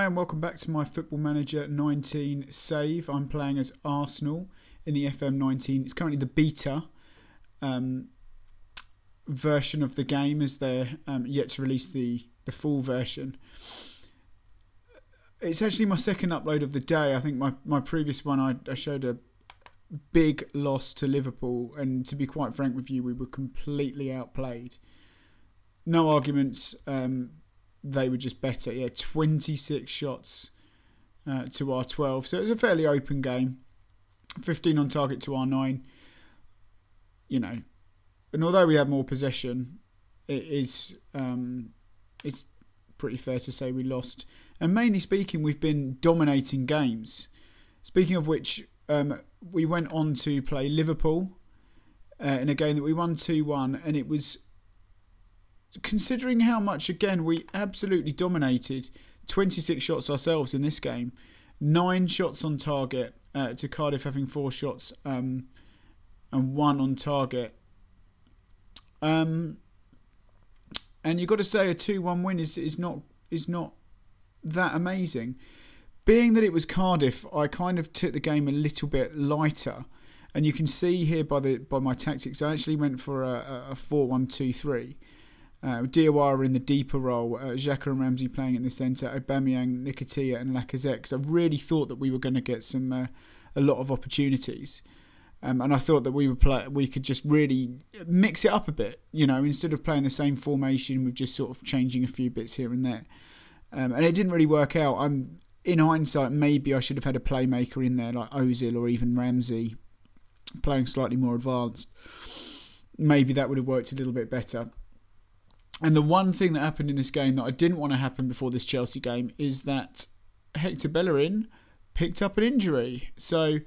Hi and welcome back to my Football Manager 19 save. I'm playing as Arsenal in the FM19. It's currently the beta version of the game, as they're yet to release the full version. It's actually my second upload of the day. I think my previous one I showed a big loss to Liverpool, and to be quite frank with you, we were completely outplayed. No arguments. They were just better. Yeah, 26 shots to our 12. So it was a fairly open game. 15 on target to our 9. You know, and although we had more possession, it's pretty fair to say we lost. And mainly speaking, we've been dominating games. Speaking of which, we went on to play Liverpool in a game that we won 2-1, and it was, considering how much, again, we absolutely dominated, 26 shots ourselves in this game, 9 shots on target to Cardiff having 4 shots and 1 on target. And you've got to say a 2-1 win is not that amazing. Being that it was Cardiff, I kind of took the game a little bit lighter, and you can see here by my tactics, I actually went for a 4-1-2-3. Diawara in the deeper role, Xhaka and Ramsey playing in the centre, Aubameyang, Nketiah and Lacazette, because I really thought that we were going to get a lot of opportunities. And I thought that we could just really mix it up a bit, you know, instead of playing the same formation with just sort of changing a few bits here and there. And it didn't really work out. In hindsight, maybe I should have had a playmaker in there like Ozil or even Ramsey playing slightly more advanced. Maybe that would have worked a little bit better. And the one thing that happened in this game that I didn't want to happen before this Chelsea game is that Hector Bellerin picked up an injury. So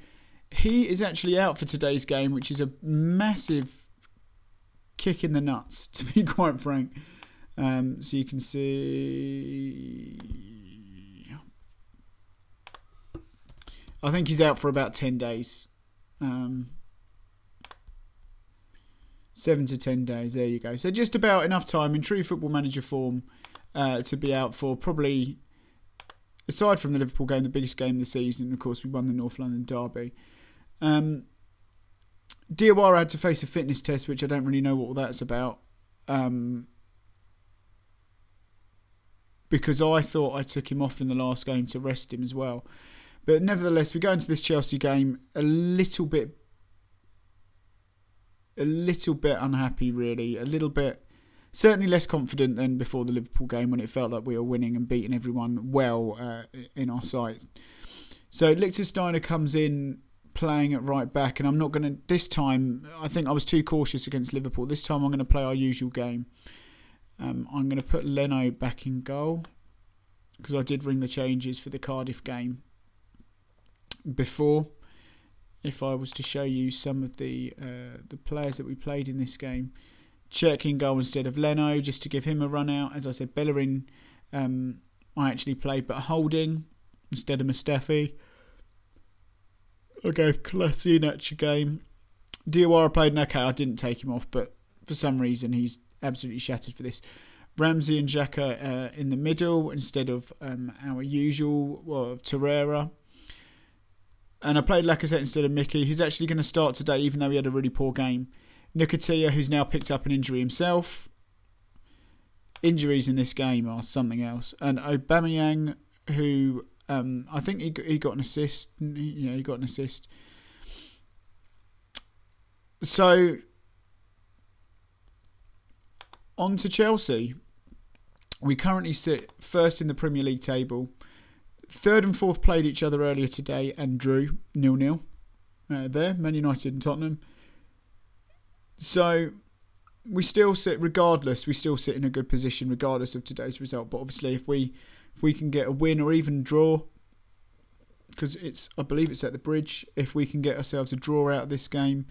he is actually out for today's game, which is a massive kick in the nuts, to be quite frank. So you can see, I think he's out for about 10 days. 7 to 10 days, there you go. So just about enough time in true Football Manager form to be out for probably, aside from the Liverpool game, the biggest game of the season. Of course, we won the North London derby. Diawara had to face a fitness test, which I don't really know what that's about. Because I thought I took him off in the last game to rest him as well. But nevertheless, we go into this Chelsea game a little bit unhappy, really. A little bit, certainly less confident than before the Liverpool game, when it felt like we were winning and beating everyone well in our sight. So Lichtsteiner comes in playing at right back, and I'm not going to, this time, I think I was too cautious against Liverpool. This time I'm going to play our usual game. I'm going to put Leno back in goal, because I did ring the changes for the Cardiff game before. If I was to show you some of the players that we played in this game, Čech in goal instead of Leno, just to give him a run out. As I said, Bellerin I actually played, but Holding instead of Mustafi. I gave Kolasinac a game. Diawara played, and okay, I didn't take him off, but for some reason he's absolutely shattered for this. Ramsey and Xhaka in the middle instead of our usual Torreira. And I played Lacazette instead of Mickey, who's actually going to start today, even though he had a really poor game. Nketiah, who's now picked up an injury himself. Injuries in this game are something else. And Aubameyang, who I think he got an assist. Yeah, he got an assist. So on to Chelsea. We currently sit first in the Premier League table. 3rd and 4th played each other earlier today and drew 0-0 there, Man United and Tottenham. So we still sit, we still sit in a good position regardless of today's result. But obviously if we can get a win or even draw, because I believe it's at the Bridge, if we can get ourselves a draw out of this game,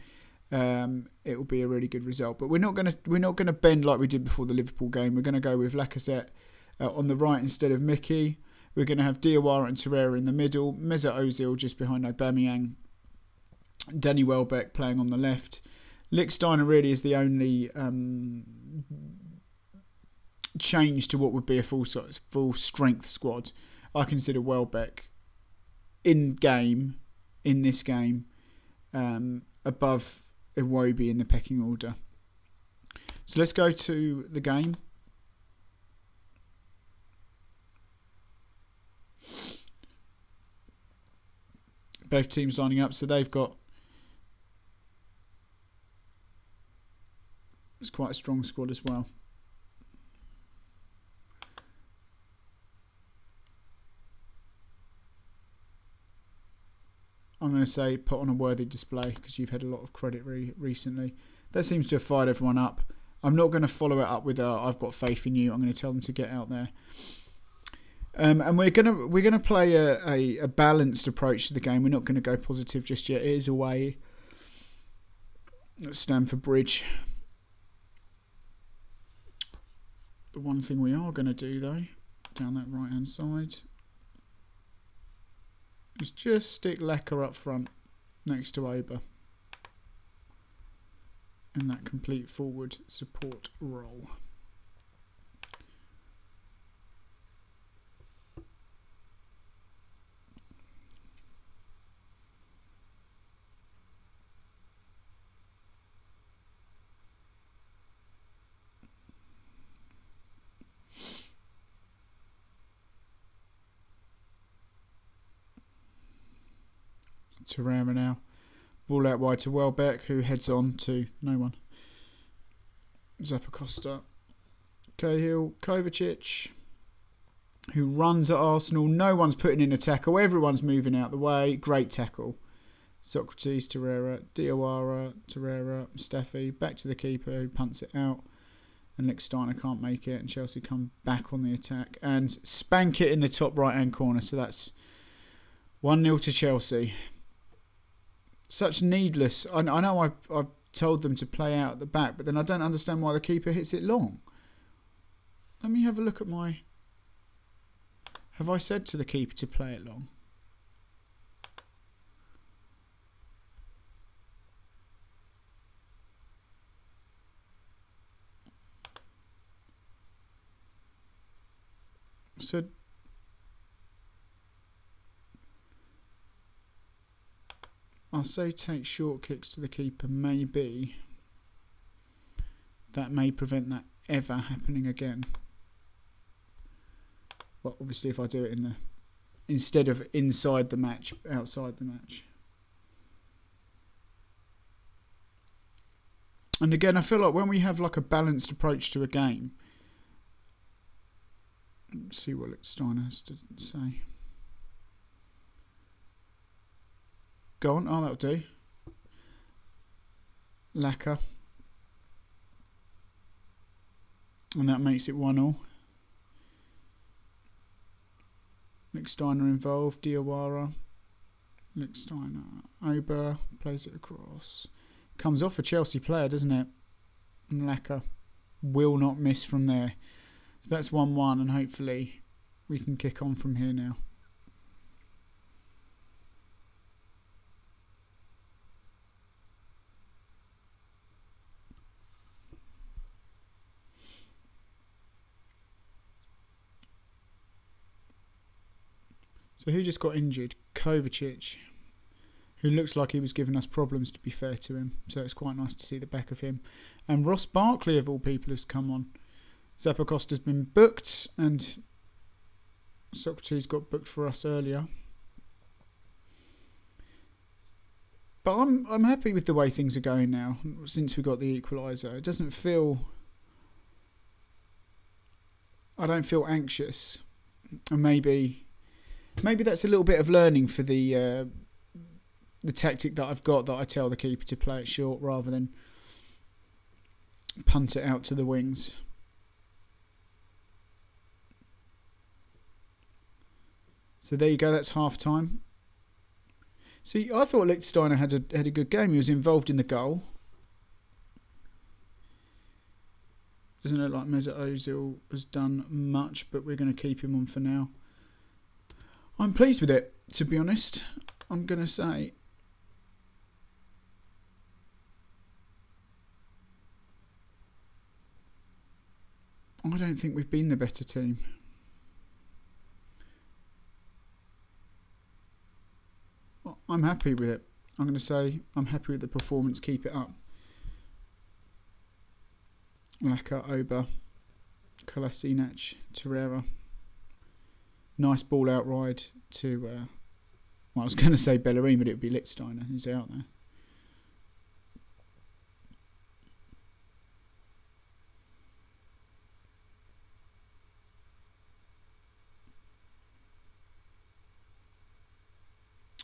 it will be a really good result. But we're not gonna bend like we did before the Liverpool game. We're going to go with Lacazette on the right instead of Mickey. We're going to have Diawara and Torreira in the middle, Mesut Ozil just behind Aubameyang, Danny Welbeck playing on the left. Lichtsteiner really is the only change to what would be a full strength squad. I consider Welbeck in this game, above Iwobi in the pecking order. So let's go to the game. Both teams lining up, so they've got, it's quite a strong squad as well. I'm going to say put on a worthy display, because you've had a lot of credit recently. That seems to have fired everyone up. I'm not going to follow it up with I've got faith in you. I'm going to tell them to get out there. And we're gonna play a balanced approach to the game. We're not going to go positive just yet. It is away at Stamford Bridge. The one thing we are going to do though, down that right hand side, is just stick Lecker up front next to Ober in that complete forward support role. Torreira now. Ball out wide to Welbeck, who heads on to no one. Zappacosta. Cahill. Kovacic, who runs at Arsenal. No one's putting in a tackle. Everyone's moving out the way. Great tackle. Socrates, Torreira, Diawara, Torreira, Steffi. Back to the keeper, who punts it out. And Lichtsteiner can't make it. And Chelsea come back on the attack and spank it in the top right-hand corner. So that's 1-0 to Chelsea. Such needless. I know I've told them to play out at the back, but then I don't understand why the keeper hits it long. Let me have a look at my... Have I said to the keeper to play it long? Said... I'll say take short kicks to the keeper, maybe. That may prevent that ever happening again. Well, obviously if I do it in the... instead of inside the match, outside the match. And again, I feel like when we have like a balanced approach to a game... Let's see what Lichtsteiner has to say. Go on, oh that'll do. Lacquer. And that makes it 1-1. Lichtsteiner involved, Diawara. Lichtsteiner. Ober plays it across. Comes off a Chelsea player, doesn't it? And Lacquer will not miss from there. So that's 1-1 and hopefully we can kick on from here now. So who just got injured? Kovacic, who looks like he was giving us problems, to be fair to him. So it's quite nice to see the back of him. And Ross Barkley, of all people, has come on. Zappacosta's been booked, and Socrates got booked for us earlier. But I'm happy with the way things are going now, since we got the equaliser. It doesn't feel... I don't feel anxious. And maybe that's a little bit of learning for the tactic that I've got, that I tell the keeper to play it short rather than punt it out to the wings. So there you go, that's half time. See, I thought Lichtsteiner had a good game. He was involved in the goal. Doesn't look like Mesut Ozil has done much, but we're going to keep him on for now. I'm pleased with it, to be honest. I'm going to say. I don't think we've been the better team. I'm happy with it. I'm going to say I'm happy with the performance. Keep it up. Laka, Oba, Kolasinac, Torreira. Nice ball out ride to, well, I was going to say Bellerin, but it would be Lichtsteiner who's out there.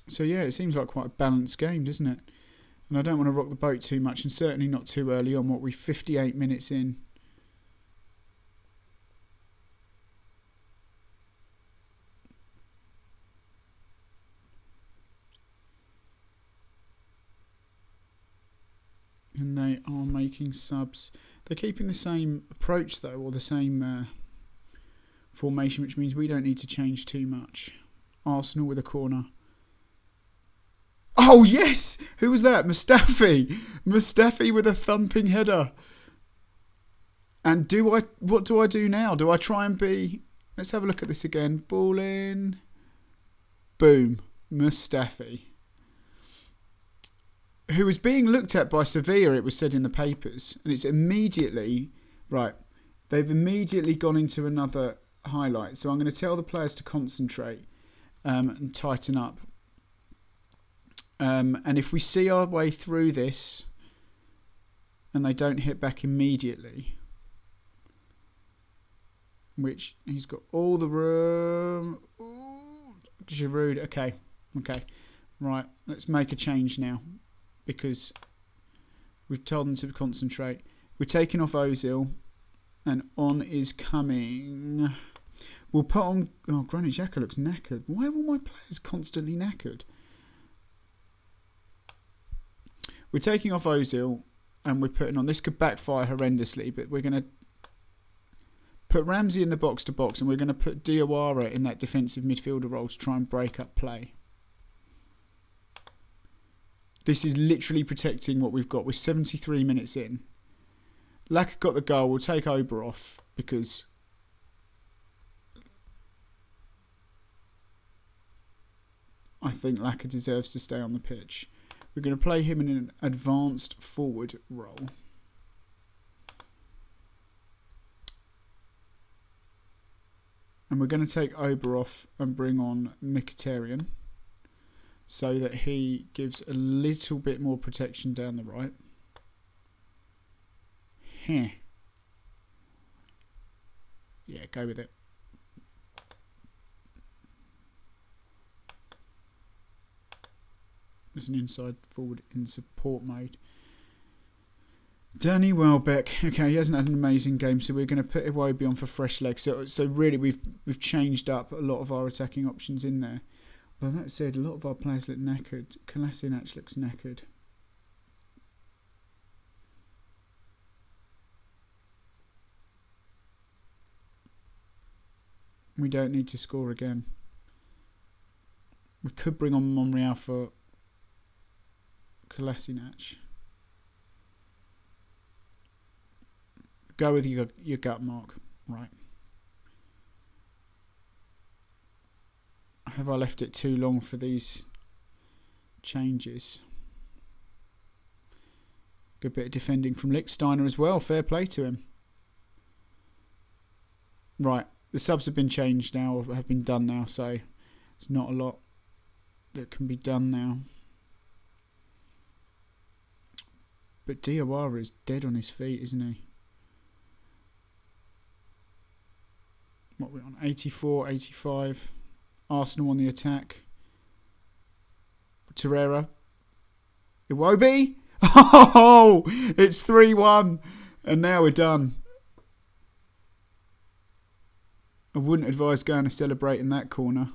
So yeah, it seems like quite a balanced game, doesn't it? And I don't want to rock the boat too much, and certainly not too early on. What we 58 minutes in. And they are making subs. They're keeping the same approach though, or the same formation, which means we don't need to change too much. Arsenal with a corner. Oh yes! Who was that? Mustafi! Mustafi with a thumping header. And what do I do now? Do I try and be... Let's have a look at this again. Ball in. Boom. Mustafi. Who was being looked at by Sevilla, it was said in the papers. And it's immediately... Right. They've immediately gone into another highlight. So I'm going to tell the players to concentrate and tighten up. And if we see our way through this and they don't hit back immediately, which he's got all the room. Ooh, Giroud. Okay. Right. Let's make a change now because we've told them to concentrate. We're taking off Ozil and on is coming. We'll put on... Oh, Granit Xhaka looks knackered. Why are all my players constantly knackered? We're taking off Ozil and we're putting on... This could backfire horrendously, but we're going to put Ramsey in the box-to-box and we're going to put Diawara in that defensive midfielder role to try and break up play. This is literally protecting what we've got. We're 73 minutes in. Laka got the goal. We'll take Oba off because... I think Laka deserves to stay on the pitch. We're going to play him in an advanced forward role. And we're going to take Oba off and bring on Mkhitaryan so that he gives a little bit more protection down the right. Yeah, go with it. As an inside forward in support mode. Danny Welbeck. Okay, he hasn't had an amazing game, so we're going to put Iwobi on for fresh legs. So really, we've changed up a lot of our attacking options in there. Well, that said, a lot of our players look knackered. Kolasinac looks knackered. We don't need to score again. We could bring on Monreal for Kolasinac. Go with your gut, Mark. Right. Have I left it too long for these changes? Good bit of defending from Lichtsteiner as well. Fair play to him. Right. The subs have been changed now, or have been done now, so it's not a lot that can be done now. But Diawara is dead on his feet, isn't he? What are we on? 84, 85. Arsenal on the attack. Torreira. Iwobi. Oh! It's 3-1. And now we're done. I wouldn't advise going to celebrate in that corner.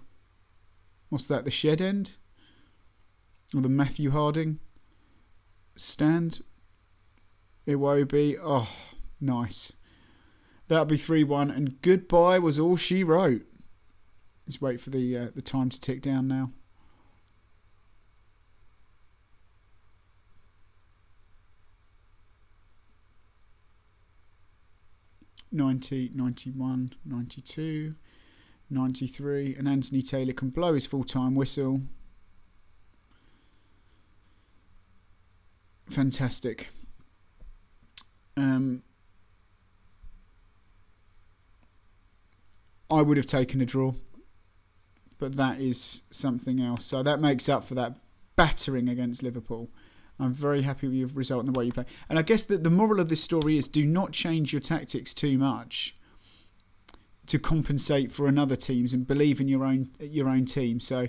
What's that? The shed end? Or the Matthew Harding stand? Iwobi. Oh, nice. That'll be 3-1. And goodbye was all she wrote. Let's wait for the time to tick down now. '90, 91, 92, 93, and Anthony Taylor can blow his full-time whistle. fantastic. I would have taken a draw, but that is something else. So that makes up for that battering against Liverpool. I'm very happy with your result and the way you play. And I guess that the moral of this story is do not change your tactics too much to compensate for another teams, and believe in your own team. So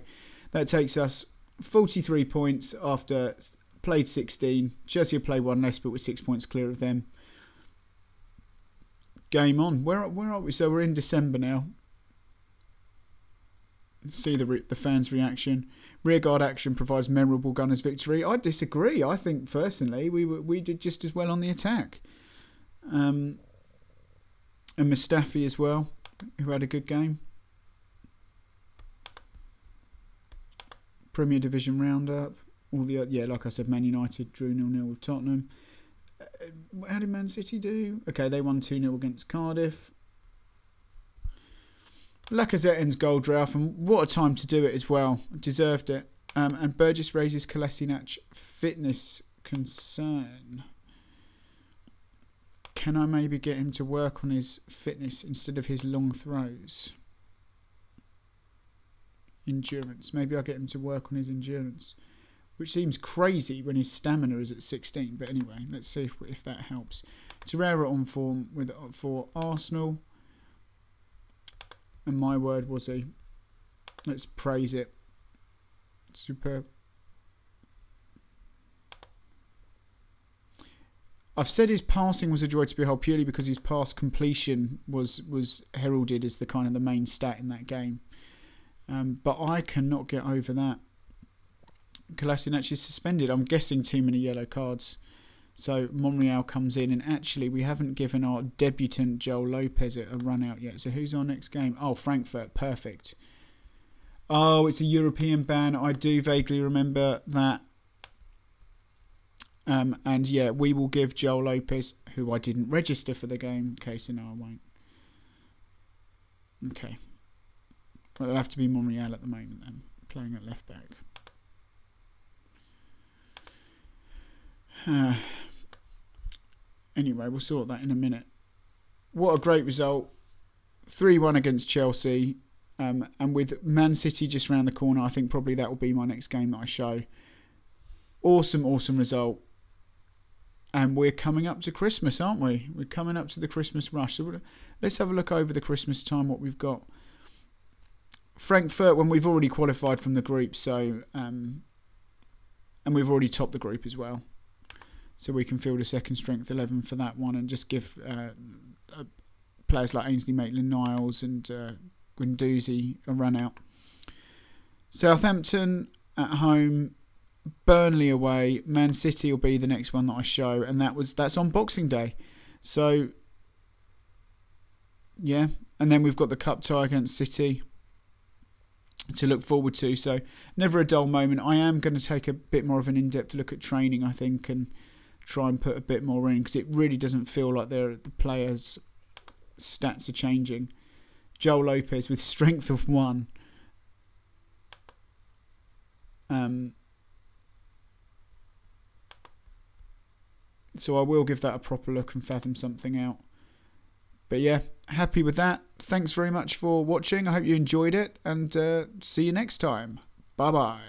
that takes us 43 points after played 16. Chelsea have played one less, but we're 6 points clear of them. Game on. Where are we? So we're in December now. See the fans' reaction. Rearguard action provides memorable Gunners victory. I disagree. I think personally we did just as well on the attack. And Mustafi as well, who had a good game. Premier Division roundup. All the like I said, Man United drew 0-0 with Tottenham. How did Man City do? Okay, they won 2-0 against Cardiff. Lacazette ends goal drought, and what a time to do it as well. Deserved it. And Burgess raises Kolasinac fitness concern. Can I maybe get him to work on his fitness instead of his long throws? Endurance. Maybe I'll get him to work on his endurance, which seems crazy when his stamina is at 16. But anyway, let's see if that helps. Torreira on form for Arsenal. And my word, was he. Let's praise it. Superb. I've said his passing was a joy to behold purely because his pass completion was heralded as the kind of the main stat in that game. But I cannot get over that. Kolasinac is suspended. I'm guessing too many yellow cards. So Monreal comes in, and actually we haven't given our debutant Joel Lopez a run out yet. So who's our next game? Oh, Frankfurt. Perfect. Oh, it's a European ban. I do vaguely remember that. And yeah, we will give Joel Lopez, who I didn't register for the game. Okay, so no, I won't. Okay. Well, it'll have to be Monreal at the moment then, playing at left back. Anyway, we'll sort that in a minute. What a great result. 3-1 against Chelsea. And with Man City just round the corner, I think probably that will be my next game that I show. Awesome, awesome result. And we're coming up to Christmas, aren't we? We're coming up to the Christmas rush. So let's have a look over the Christmas time, what we've got. Frankfurt, when we've already qualified from the group, so and we've already topped the group as well. So we can field a second strength 11 for that one and just give players like Ainsley Maitland-Niles and Guendouzi a run out. Southampton at home, Burnley away, Man City will be the next one that I show, and that's on Boxing Day. So yeah, and then we've got the cup tie against City to look forward to. So never a dull moment. I am going to take a bit more of an in-depth look at training, I think, and try and put a bit more in, because it really doesn't feel like the players' stats are changing. Joel Lopez with strength of 1. So I will give that a proper look and fathom something out. But yeah, happy with that. Thanks very much for watching. I hope you enjoyed it, and see you next time. Bye bye.